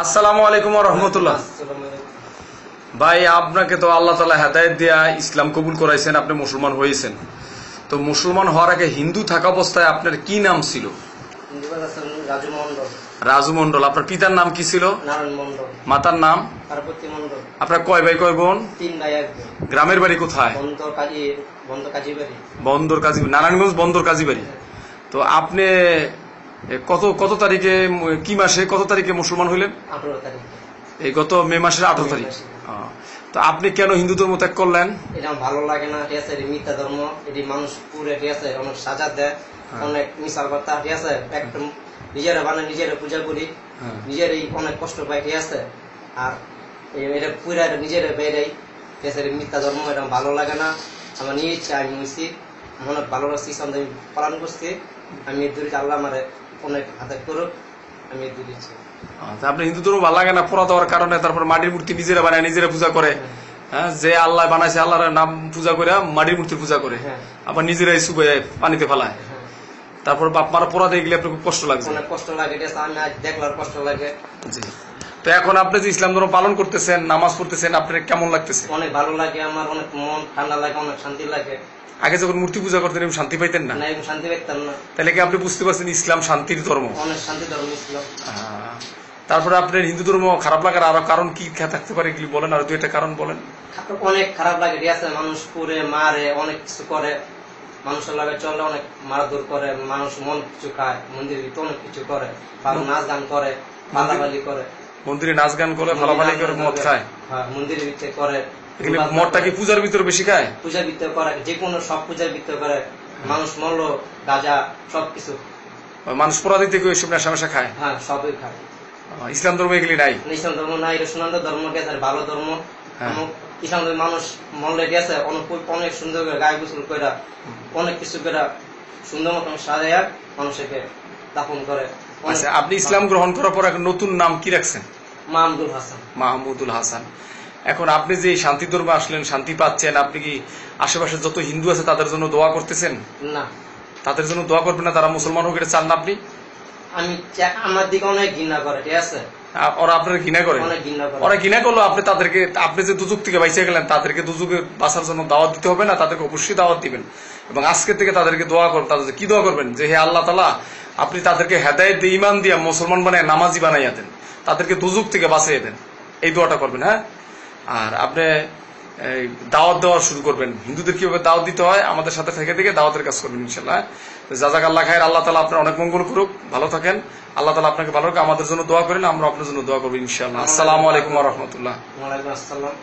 আসসালামু আলাইকুম ওয়া রাহমাতুল্লাহ। ভাই, আপনাকে তো আল্লাহ তাআলা হেদায়েত দিয়া ইসলাম কবুল করাইছেন, আপনি মুসলমান হয়েছেন। তো মুসলমান হওয়ার আগে হিন্দু থাকা অবস্থায় আপনার কি নাম ছিল? রাজু মন্ডল। রাজু মন্ডল। আপনার পিতার নাম কি ছিল? নারায়ণ মন্ডল। মাতার নাম? পার্বতী মন্ডল। আপনার কয় ভাই কয় বোন? 3 ভাই 1 বোন। গ্রামের বাড়ি কোথায়? বন্দর কাজীবাড়ি। বন্দর কাজী, নারায়ণগঞ্জ বন্দর কাজীবাড়ি। তো আপনি কত তারিখে, কি মাসে, কত তারিখে মুসলমান হইলেন? 18 তারিখে। এই গত মে মাসের 18 তারিখ। তো আপনি কেন হিন্দু ধর্ম ত্যাগ করলেন? এটা ভালো লাগে না, ঠিক আছে? মিথ্যা ধর্ম, এটি মানুষ পুরে, ঠিক আছে? অনেক সাজা দেয়, অনেক মিশাল কথা, ঠিক আছে? একদম নিজেরা বানায়, নিজেরা পূজা করি, নিজেরই অনেক কষ্ট পাই, ঠিক আছে? আর এটা পুরা নিজেরা বেড়াই, ঠিক আছে? মিথ্যা ধর্ম, এটা ভালো লাগে না। আমার নিয়ে ইচ্ছা আমি হয়েছি, অনেক ভালো লাগছে, আমি পালন করছি। আমি দূরে আল্লাহ আমার অনেক হাতে করুক, আমি দূরে ইচ্ছা। আপনি হিন্দু ধর্ম ভালো লাগে না পোড়া দেওয়ার কারণে, তারপর মাটির মূর্তি নিজেরা বানায়, নিজেরা পূজা করে। হ্যাঁ, যে আল্লাহ বানাইছে আল্লাহর নাম পূজা করে মাটির মূর্তির পূজা করে, আবার নিজেরাই সুবে পানিতে ফেলায়। তারপর বাপ মারা পোড়া দিয়ে গেলে আপনার খুব কষ্ট লাগছে? অনেক কষ্ট লাগে, আমি আজ দেখলাম কষ্ট লাগে। জি। তো এখন আপনি যে ইসলাম ধর্ম পালন করতেছেন, নামাজ পড়তেছেন, আপনার কেমন লাগতেছে? অনেক ভালো লাগে, আমার অনেক মন ঠান্ডা লাগে, অনেক শান্তি লাগে। আগে যখন মূর্তি পূজা করতেন এরকম শান্তি পাইতেন না? শান্তি পেতাম না। তাহলে কি আপনি বুঝতে পারছেন ইসলাম শান্তির ধর্ম? অনেক শান্তি ধর্ম ইসলাম। তারপরে আপনার হিন্দু ধর্ম খারাপ লাগার আরো কারণ কি থাকতে পারে, এগুলি বলেন, আর 2-1টা কারণ বলেন। অনেক খারাপ লাগে, ঠিক আছে? মানুষ পুরে মারে, অনেক কিছু করে, মানুষের লাগে চলে, অনেক মারধর করে, মানুষ মন কিছু খায়, মন্দিরে অনেক কিছু করে, নাচ গান করে, ফালাফালি করে। মন্দিরে নাচ গান করে, ফালাফালি করে, মদ খায়। হ্যাঁ, মন্দিরের ভিতরে করে। মদটা কি পূজার ভিতরে বেশি খায়? পূজার ভিতরে করে, যে কোনো সব পূজার ভিতরে করে। মানুষ মরলো, গাঁজা, সবকিছু। মানুষ পোড়া দিতে গিয়ে এসব নেশা খায়? হ্যাঁ, সবই খায়। ইসলাম ধর্ম এগুলি নাই? ইসলাম ধর্ম নাই, এটা সুনন্দ ধর্ম, গেছে ভালো ধর্ম। ইসলাম ধর্ম মানুষ মরলে গেছে অনেক সুন্দর করে গায়ে গোসল করে, অনেক কিছু করে, সুন্দর মতন সাজায় মানুষকে দাফন করে। আচ্ছা, আপনি ইসলাম গ্রহণ করার পর এখন নতুন নাম কি রাখছেন? মাহমুদুল হাসান। মাহমুদুল হাসান। এখন আপনি যে শান্তি ধর্মে আসলেন, শান্তি পাচ্ছেন, আপনি কি আশেপাশে যত হিন্দু আছে তাদের জন্য দোয়া করতেছেন? না। তাদের জন্য দোয়া করবেন না? তারা মুসলমান হোক এটা চান না আপনি? আমি আমার দিকে অনেক ঘৃণা করে, ঠিক আছে? ওরা আপনার ঘৃণা করে? ওরা ঘৃণা করলো আপনি তাদেরকে, আপনি যে দুযুগ থেকে বাইচে গেলেন, তাদেরকে দুযুগে বাঁচার জন্য দাওয়াত দিতে হবে না? তাদেরকে অবশ্যই দাওয়াত দিবেন এবং আজকে থেকে তাদেরকে দোয়া করবেন। তাদের কি দোয়া করবেন? যে হে আল্লাহ তাআলা, আপনি তাদেরকে হেদায়েত দিয়ে ঈমান দিয়ে মুসলমান বানায় নামাজি বানাইয়া দেন, তাদেরকে দুযুগ থেকে বাঁচিয়ে দেন, এই দোয়াটা করবেন। হ্যাঁ, আর আপনি দাওয়াত দেওয়া শুরু করবেন। হিন্দুদের কিভাবে দাওয়াত দিতে হয় আমাদের সাথে থেকে দাওয়াতের কাজ করবেন ইনশাল্লাহ। জাযাকাল্লাহ খায়ের। আল্লাহ তাআলা আপনার অনেক মঙ্গল করুক, ভালো থাকেন। আল্লাহ তাআলা আপনাকে ভালো রাখুক। আমাদের জন্য দোয়া করেন, আমরা আপনার জন্য দোয়া করবো ইনশাআল্লাহ। আসসালামু আলাইকুম ওয়া রাহমাতুল্লাহ। ওয়া আলাইকুম আসসালাম।